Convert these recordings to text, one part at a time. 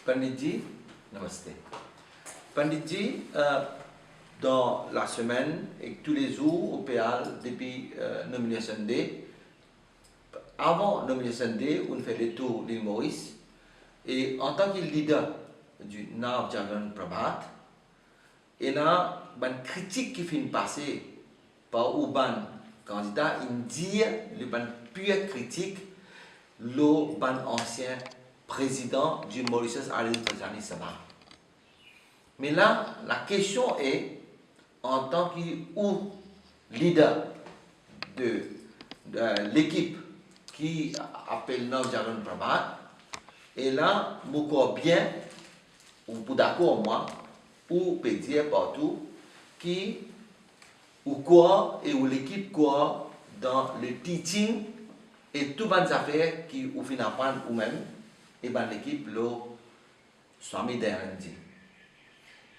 Pandit ji, namaste. Pandit ji, dans la semaine et tous les jours au PAL depuis Nomination Day, avant Nomination Day, on fait le tour de l'île Maurice et en tant que leader du Nav Jagan Prabhat, il y a une critique qui finit passer par Urban candidat, il dit le ban pure critique le ban ancien président du Mauritius Arlene Prajani Sabha. Mais là, la question est, en tant que leader de l'équipe qui appelle Nav Jagan Prabhat, et là, je crois bien, ou pour d'accord moi, ou peut dire partout, qui ou quoi et où l'équipe quoi dans le teaching et toutes les affaires qui ou fin apprendre ou même et ben l'équipe le Swami Dayanand.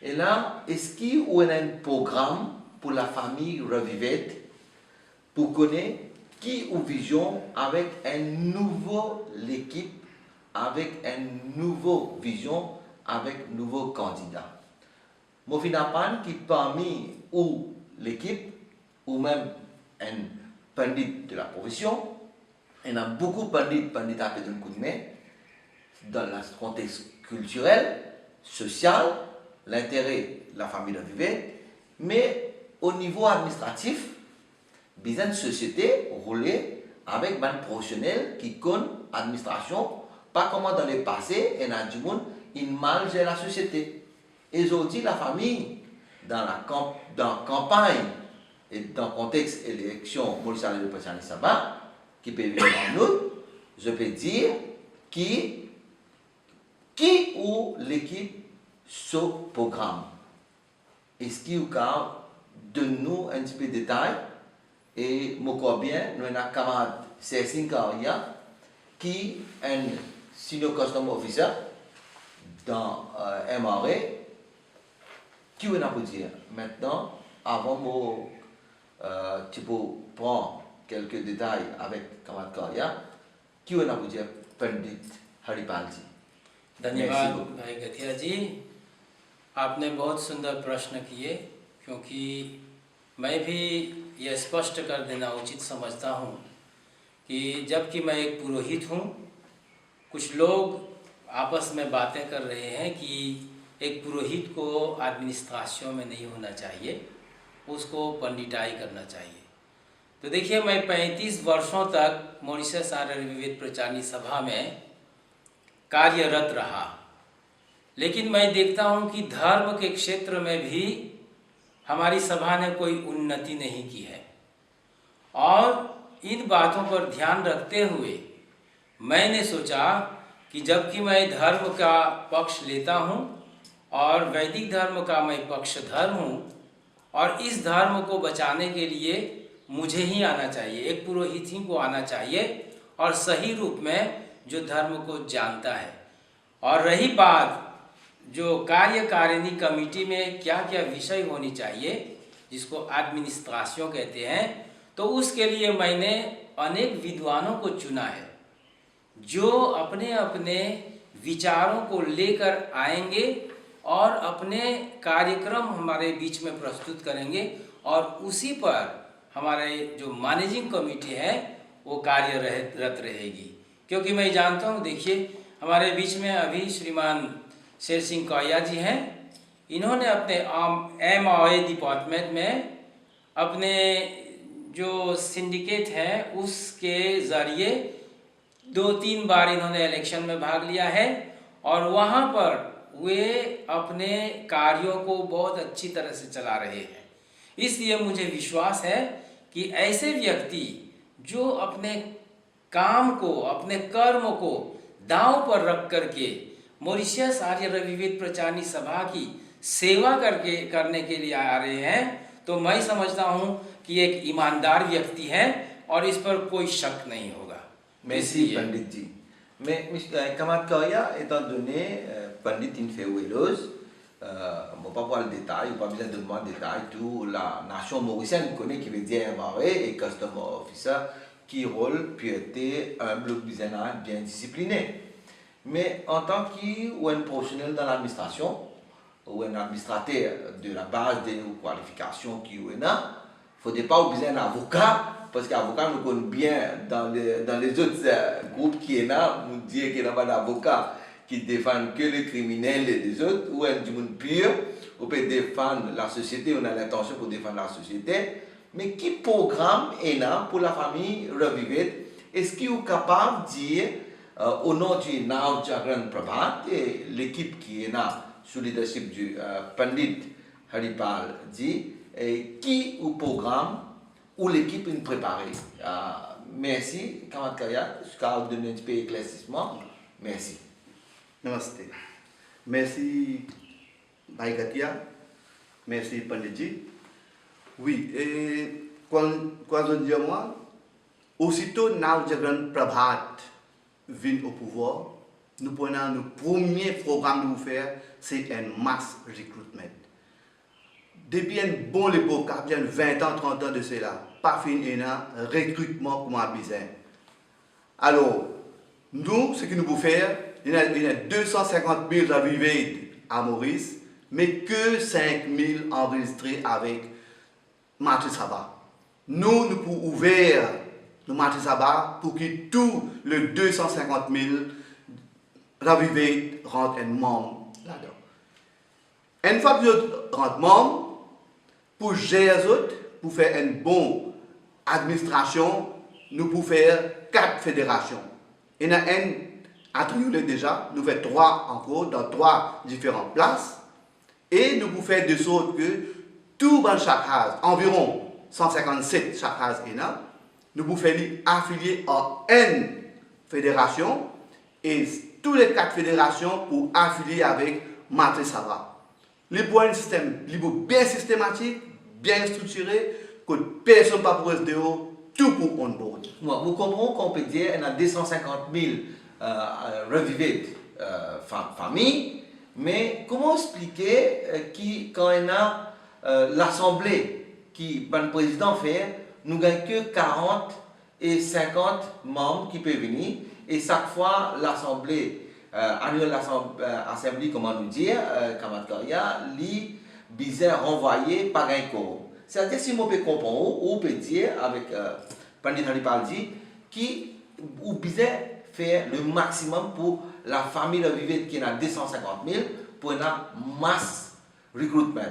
Et là, est-ce qu'il y a un programme pour la famille Revivette pour connaître qui ou vision avec un nouveau l'équipe, avec un nouveau vision, avec nouveau candidat. Moi, finalement, qui parmi ou l'équipe, ou même un pandit de la profession, il y a beaucoup de pandits à péter un coup de main dans le contexte culturel, social, l'intérêt de la famille de vivre, mais au niveau administratif, besoin de société roulée avec des professionnels qui connaissent l'administration, pas comment dans le passé, il y a du monde, il mal gère la société. Et aujourd'hui, la famille, dans la campagne et dans le contexte élection Maurice Arlene Prajani Sabha, qui peut venir en nous, je peux dire qui ou l'équipe ce programme. Est-ce qu'il y a de nous un petit peu de détails et je crois bien, nous avons un camarade Cécile Karia qui est un senior custom officer dans MRA. Qui veut nous dire maintenant, avant tu peux prendre quelques détails avec Kamat Karia, qui veut nous dire Pandit Haripal जी? धन्यवाद भाई गठिया जी, आपने बहुत सुंदर प्रश्न किए, क्योंकि मैं भी यह स्पष्ट कर देना उचित समझता हूँ कि जबकि मैं एक पुरोहित हूँ, कुछ लोग आपस में बातें कर रहे हैं कि एक पुरोहित को एडमिनिस्ट्रेशन में नहीं होना चाहिए, उसको पंडिताई करना चाहिए। तो देखिए, मैं 35 वर्षों तक मॉरिशस आर्य विवेक प्रचारणी सभा में कार्यरत रहा, लेकिन मैं देखता हूं कि धर्म के क्षेत्र में भी हमारी सभा ने कोई उन्नति नहीं की है। और इन बातों पर ध्यान रखते हुए मैंने सोचा कि जबकि मैं धर्म का पक्ष लेता हूं और वैदिक धर्म का मैं पक्षधर हूँ, और इस धर्म को बचाने के लिए मुझे ही आना चाहिए, एक पुरोहित ही को आना चाहिए और सही रूप में जो धर्म को जानता है। और रही बात जो कार्यकारिणी कमेटी में क्या क्या विषय होनी चाहिए, जिसको एडमिनिस्ट्रेशन कहते हैं, तो उसके लिए मैंने अनेक विद्वानों को चुना है जो अपने अपने विचारों को लेकर आएंगे और अपने कार्यक्रम हमारे बीच में प्रस्तुत करेंगे, और उसी पर हमारे जो मैनेजिंग कमेटी है वो कार्यरत रहेगी। क्योंकि मैं जानता हूँ, देखिए हमारे बीच में अभी श्रीमान शेर सिंह काया जी हैं, इन्होंने अपने MRA डिपार्टमेंट में अपने जो सिंडिकेट है उसके ज़रिए 2-3 बार इन्होंने इलेक्शन में भाग लिया है, और वहाँ पर वे अपने कार्यों को बहुत अच्छी तरह से चला रहे हैं। इसलिए मुझे विश्वास है कि ऐसे व्यक्ति जो अपने काम को, अपने कर्म को दांव पर रख करके मॉरिशस आर्य विवेक प्रचारणी सभा की सेवा करने के लिए आ रहे हैं, तो मैं समझता हूँ कि एक ईमानदार व्यक्ति है और इस पर कोई शक नहीं होगा। Merci Pandit ji. Mais Kamat Karia, étant donné Pandit une féouéleuse, je ne vais pas voir le détail, pas besoin de demander le détail, tout la nation mauricienne connaît qui veut dire MRA et Customer Officer qui rôle, piété, humble, bien discipliné. Mais en tant qu'un professionnel dans l'administration, ou un administrateur de la base des qualifications qui est là, il ne faut pas oublier un avocat, parce qu'avocat nous connaît bien dans les autres groupes qui est là, nous dire qu'il n'y a pas d'avocat qui défendent que les criminels et les autres, ou un du monde pur, on peut défendre la société, on a l'intention pour défendre la société, mais qui programme est là pour la famille Revivete? Est-ce qu'il est capable de dire, au nom du Now Jagran Prabhat et l'équipe qui est là, sous le leadership du Pandit Haripal dit, qui au programme ou l'équipe est préparée? Merci, Kamat Kaya, jusqu'à donner un petit peu d'éclaircissement. Merci. Namaste. Merci, Bhaïgatia. Merci, Panditji. Oui, et quand je dis moi, aussitôt Now Jagran Prabhat vient au pouvoir, nous prenons le premier programme de nous faire, c'est un mass recruitment. Depuis un bon époque, bien 20 ans, 30 ans de cela, pas fini un recrutement pour ma business. Alors, nous, ce que nous pouvons faire, il y a 250 000 arrivés à Maurice, mais que 5 000 enregistrés avec Matri Sabha. Nous pouvons ouvrir le Matri Sabha pour que tous les 250 000 Ravivate rentre un membre là-dedans. Une fois que vous rentrez membre, pour gérer les autres, pour faire une bonne administration, nous pouvons faire 4 fédérations. Il y en a une à Triolet déjà, nous faisons 3 encore dans 3 différentes places. Et nous pouvons faire de sorte que tout dans chaque case, environ 157 chaque case, nous pouvons faire affilier en une fédération et tous les 4 fédérations pour affilier avec Matri Sabha. Les points de système, bien systématique, bien structuré, que personne ne peut pour SDO, tout pour on-board. Vous comprenez qu'on peut dire qu'il y a 250 000 Revivete familles, mais comment expliquer quand il y a l'Assemblée qui, le président fait, nous n'avons que 40 et 50 membres qui peuvent venir, et chaque fois l'Assemblée, annuelle Assemblée, comment nous dire, Kamatkaria, li bizarre renvoyé par un quorum. C'est-à-dire, si on peut comprendre, on peut dire avec Pandit Haripalji, qui ou bizarre faire le maximum pour la famille Revivete qui est à 250 000 pour une masse recrutement.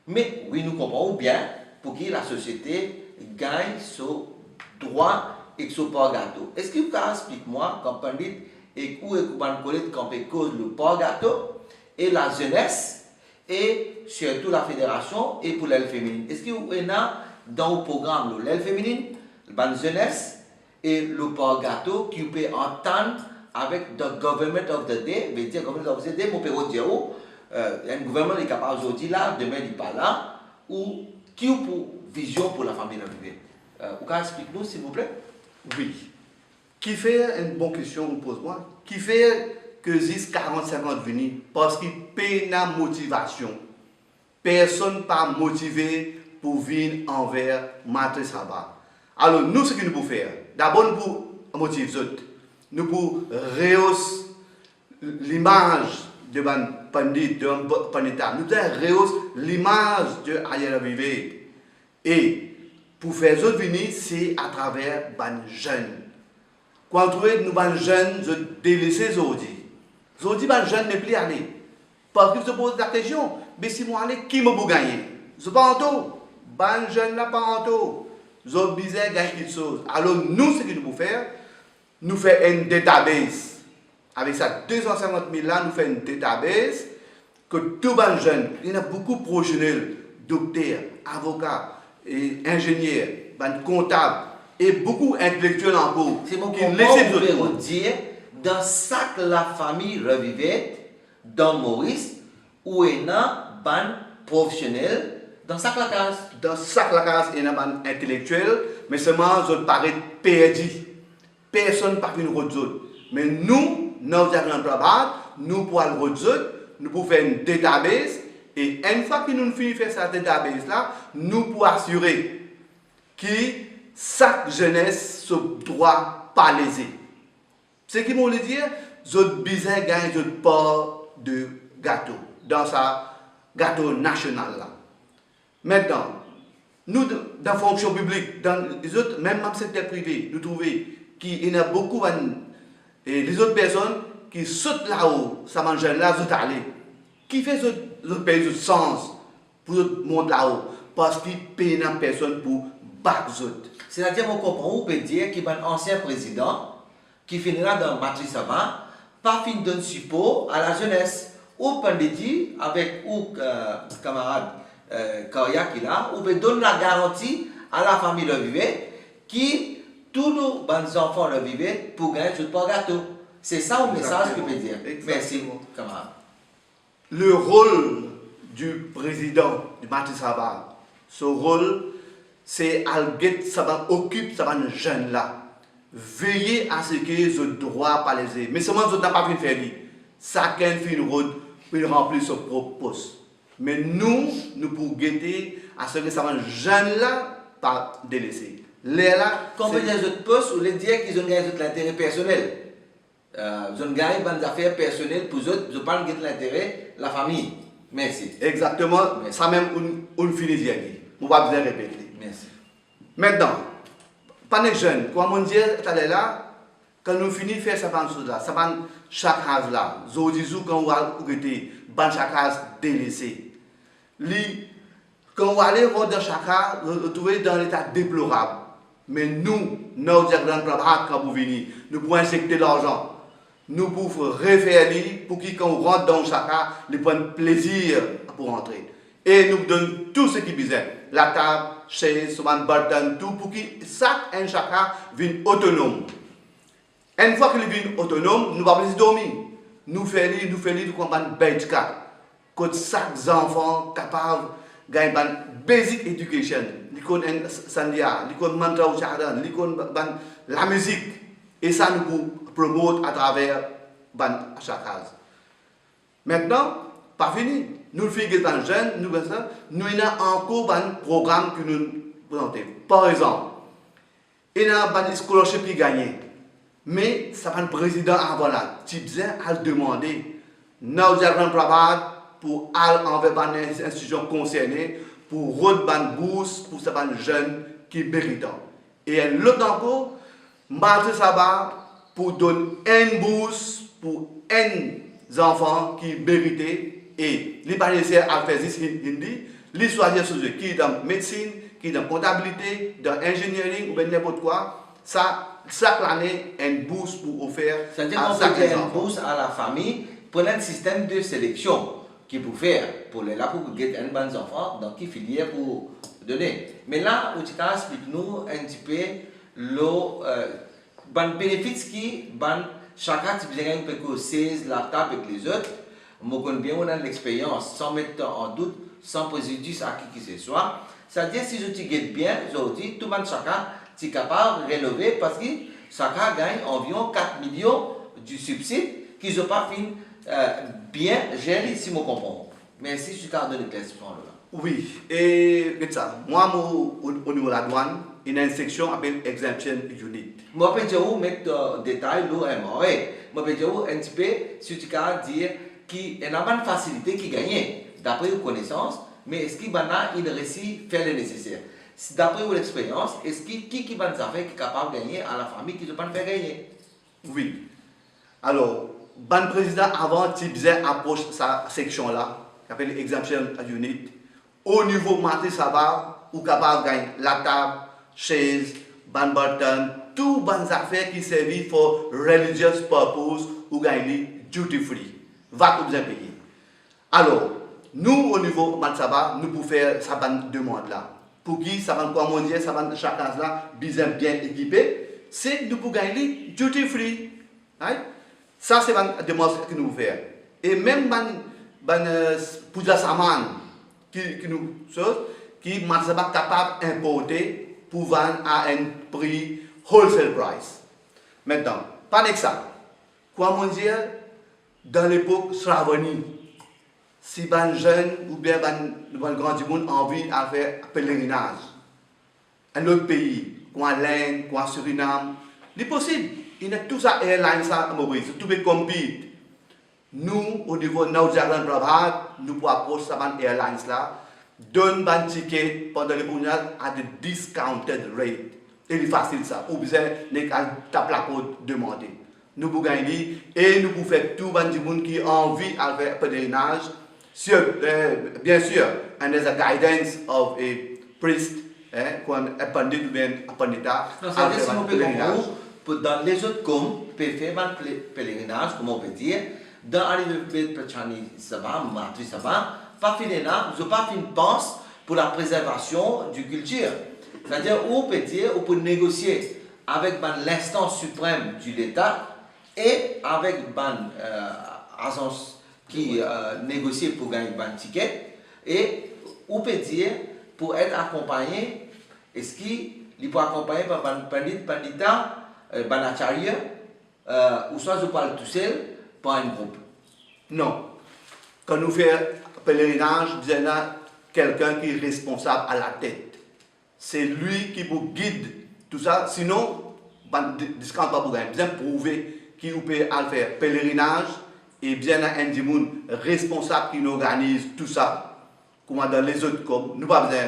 Mais oui, nous comprenons bien pour que la société gagne son droit et son gâteau. Est-ce que vous pouvez expliquer-moi, comme Pandit, et où est cause le gâteau et la jeunesse et surtout la fédération et pour l'aile féminine? Est-ce que vous avez dans le programme l'aile féminine, la jeunesse et le gâteau qui peut entendre avec the government of the day, veut dire government of the day, mon père dire un gouvernement est capable aujourd'hui là, demain il n'est pas là, ou qui a pour vision pour la famille Revivete? Vous pouvez expliquer-nous s'il vous plaît? Oui. Qui fait une bonne question, on pose moi. Qui fait que 10, 40, 50 venir? Parce qu'il paye la motivation. Personne pas motivé pour venir envers Matri Sabha. Alors, nous, ce que nous pouvons faire, d'abord, nous pouvons motiver les autres. Nous pouvons rehausser l'image de Pandit, de Pandita. Nous devons rehausser l'image de Ayala Vive. Et pour faire les autres venir, c'est à travers les jeunes. Quand nous sommes jeunes, je délaisse Zodi. Zodi, les jeunes ne plus aller. Parce qu'ils se posent la question, mais si moi aller, qui me peut gagner? Je ne pas en tout. Les jeunes ne pas en tout. Zodi bizarre gagne quelque chose. Alors nous, ce que nous pouvons faire, nous faisons une database. Avec ça, 250 000 là, nous faisons une database que tous les jeunes, il y a beaucoup de professionnels, docteurs, avocats, et ingénieurs, comptables, et beaucoup d'intellectuels encore. C'est mon comment dire, dans chaque la famille Revivete, dans Maurice, où il y a un professionnel, dans chaque la case. Dans chaque la case, il y a un intellectuel, mais seulement je parais perdu. Personne ne peut venir autre. Mais nous, nous avons nous pouvons nous pouvons faire une database, et une fois que nous finissons de faire cette database-là, nous pouvons assurer que chaque jeunesse se doit pas léser. Ce qui veut dire, autres bizarres gagnent d'autres part de gâteau dans sa gâteau national là. Maintenant, nous dans la fonction publique, dans les autres, même dans le secteur privé, nous trouvons qu'il y a beaucoup et les autres personnes qui sautent là-haut, ça mange là, ils sont allés. Qui fait les autres pays de sens pour le monde là-haut? Parce qu'ils payent une personne pour battre les autres. C'est-à-dire, on comprend, on peut dire qu'il y a un ancien président qui finira dans Matrice Savant, pas fin d'un support à la jeunesse. Ou Panditi, avec ou camarade Kauya qui là, ou peut donner la garantie à la famille de vivre qui, tous nos bons enfants de vivre pour gagner tout par gâteau. C'est ça le message que je peux dire. Merci, camarade. Le rôle du président du Matrice Savant, ce rôle, c'est ça occupe ça jeune là. Veiller à ce que les droits pas les. Mais seulement ils n'ont pas pu faire. Chacun fait une route pour remplir son propre poste. Mais nous pouvons guetter à ce que ça jeune là pas délaissé. Là, quand on dit les autres postes, on les dit qu'ils ont gagné l'intérêt personnel. Ils ont gagné des affaires personnelles pour eux, ils parlent de l'intérêt de la famille. Merci. Exactement, merci. Ça même on finit d'y aller. On va bien répéter. Merci. Maintenant, pendant que jeune, quand on dit là, quand nous finissons de faire ça là, ça va chaque case là, quand on va arrêter, chaque case délaissée. Quand on va aller voir dans chaque case, retrouver dans l'état déplorable. Mais nous, nos diagrammes quand vous venez, nous pouvons injecter l'argent. Nous pouvons refaire pour que quand on rentre dans chaque case, nous prenons plaisir pour entrer. Et nous donnons tout ce qui est besoin. La table, chaise, bâton, tout pour que chaque chacun vienne autonome. Une fois qu'il vient autonome, nous ne pouvons pas dormir. Nous faisons nous comprendre bête que chaque enfant capable de gagner une basic education. Ils connaissent sandia, ils connaissent mantra ou charan, ils connaissent la musique. Et ça nous promote à travers chaque case. Maintenant, pas fini. Nous faisons dans jeunes, nous avons encore un programme que nous présentons. Par exemple, il y a un scholarship qui gagne. Mais ça va le président avant là. Tu as demandé nous avons travaillé pour aller envers les institutions concernées pour rendre une bourse pour ces jeunes qui méritent. Et l'autre encore, Matrice Savant pour donner une bourse pour un enfant qui méritent. Et les parents à faire this hindi, les choisir sur eux qui est dans médecine, qui est dans comptabilité, dans ingénierie ou bien n'importe quoi. Ça, chaque année, une bourse pour offrir c'est-à-dire qu'on peut faire une bourse à la famille pour un système de sélection qui peut faire pour les là pour get un bon enfant dans qui filière pour donner. Mais là, Utika explique-nous un petit peu le bénéfice qui chacun type de peut 16 la table avec les autres. Moi, je bien on a l'expérience sans mettre en doute, sans préjudice à qui que ce soit. C'est-à-dire si je te guette bien, je dis tout le monde chacun est capable de rénover parce que chacun gagne environ 4 millions du subside qu'ils n'ont pas fini bien gérer si je comprends. Merci, je suis donné l'éclaircissement là. Oui, et ça, moi au niveau de la douane, il y a une section appelée Exemption Unit. Moi, je peux vous mettre détail là, moi, je peux vous un petit peu, si tu peux dire qu'il y a une facilité qui gagne d'après vos connaissances, mais est-ce qu'il y a une récit faire le nécessaire? D'après votre expérience, est-ce qui va nous faire qui est capable de gagner à la famille qui ne peut pas faire gagner? Oui. Alors, le président avant il disait approche sa section là, qui s'appelle Exemption Unit. Au niveau Matrice Savant, ou capable de gagner la table, chaise, bâton, tout les affaires qui servent pour religious purpose ou gagner duty free. Va tout bien payer. Alors, nous au niveau Matrice Savant, nous pouvons faire sa demande là. Pour qui ça va comment dire, ça va chaque case là, bien équipé, c'est nous pour gagner duty free. Right? Ça c'est une demande que nous faisons. Et même pour la saman qui nous qui Matrice Savant capable d'importer pour vendre à un prix wholesale price. Maintenant, pas que ça. Comment dire, dans l'époque Sravani, si un jeune ou bien un grand du monde a envie de faire un pèlerinage, un autre pays, comme l'Inde, comme Suriname, c'est possible. il y a tout ça airlines là, Maurice, tout peut compete. Nous, au niveau de Nav Jagran Prabhat, nous pouvons approcher ça airlines là, donne un ticket pendant le voyage à de discounted rate. Et c'est facile ça. Ou bien, les tape la côte demander. Nous pouvons gagner et nous pouvons faire tout le monde qui a envie de faire un pèlerinage. Bien sûr, and there's a guidance of a priest, un pandit ou bien un pandita. Non, ça veut dire si on peut comprendre, dans les autres comme, on peut faire un pèlerinage, comme on peut dire, dans l'arrivée de Prachani Sabha, Matri Sabha, pas finalement, je n'ai pas fait une pense pour la préservation du culture. C'est-à-dire, on peut dire, on peut négocier avec l'instance suprême de l'État et avec l'agence qui négocie pour gagner un ticket. Et on peut dire, pour être accompagné, est-ce qu'il peut accompagner par un pandita, un acharya, ou soit je parle tout seul, par un groupe? Non. Quand nous faisons pèlerinage, il y a quelqu'un qui est responsable à la tête. C'est lui qui vous guide tout ça. Sinon, discount pas pour gagner. Bien prouver qu'il peut faire pèlerinage et bien un monde responsable qui nous organise tout ça. Comme dans les autres comme nous pas besoin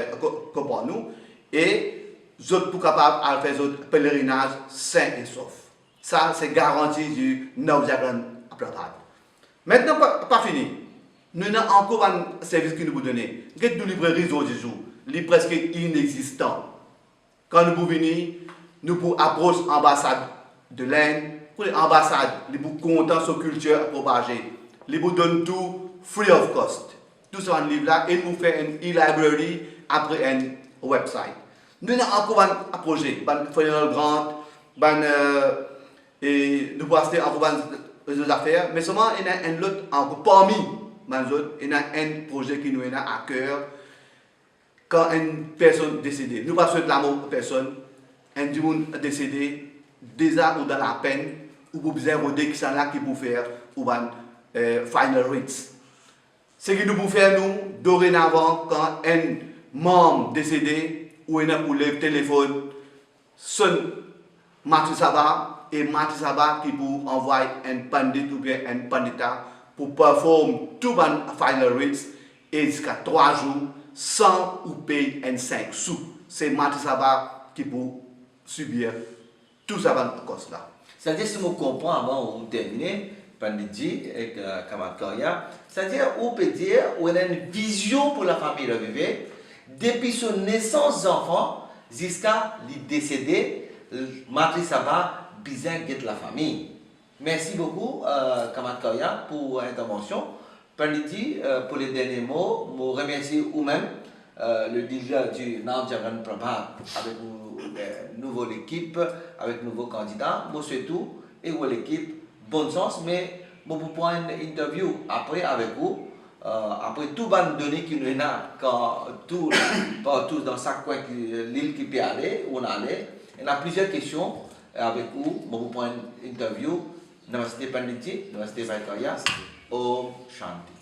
comprendre nous et les autres pour capable de faire des pèlerinages sains et saufs. Ça c'est garanti du Nav Jagran Prabhat. Maintenant pas fini. Nous avons encore un service qui nous vous donner. Qu'est-ce que nous librairies aujourd'hui jour? Il est presque inexistant. Quand nous venons, nous pouvons approcher l'ambassade de l'Inde, pour l'ambassade, nous pouvons compter sur la culture à propager. Nous vous donnons tout free of cost. Tout ça dans le livre là, et nous faisons une e-library après un website. Nous avons encore un projet, un Federal Grant, et nous pouvons acheter encore des affaires, mais seulement il y a un autre, encore parmi les autres, il y a un projet qui nous est à cœur. Quand une personne décédée, nous ne pas souhaiter la mort de personne, un monde décédé, déjà ou dans la peine, ou vous besoin de qui sont là qui pour faire ou final rites. Ce que nous pouvons faire, nous, dorénavant, quand un membre décédé, ou un pour le téléphone, sonne Matri Sabha, et Matri Sabha qui pour envoyer un pandit ou bien un pandita pour performer tout le final rites, et jusqu'à 3 jours, sans ou payer un 5 sous. C'est Matri Sabha qui peut subir tout ça dans cause là. C'est-à-dire, si on comprend avant de terminer, Panditji et Kamatkarya, c'est-à-dire, on peut dire qu'on a une vision pour la famille revivée, depuis son naissance d'enfant jusqu'à le décédé, Matri Sabha bien guette la famille. Merci beaucoup, Kamatkarya, pour l'intervention. Panditji, pour les derniers mots, je remercie vous-même, le leader du Nav Jagran Prabhat, avec une nouvelle équipe, avec de nouveaux candidats. Moi, c'est tout. Et vous, l'équipe, bonne chance, mais je vais prendre une interview après avec vous. Après tout les données qui nous a, quand tout, partout dans chaque coin de l'île qui peut aller, où on allait. Il y a plusieurs questions avec vous. Je vais prendre une interview. Namaste Panditji, Namaste Vaikaya. Om Shanti.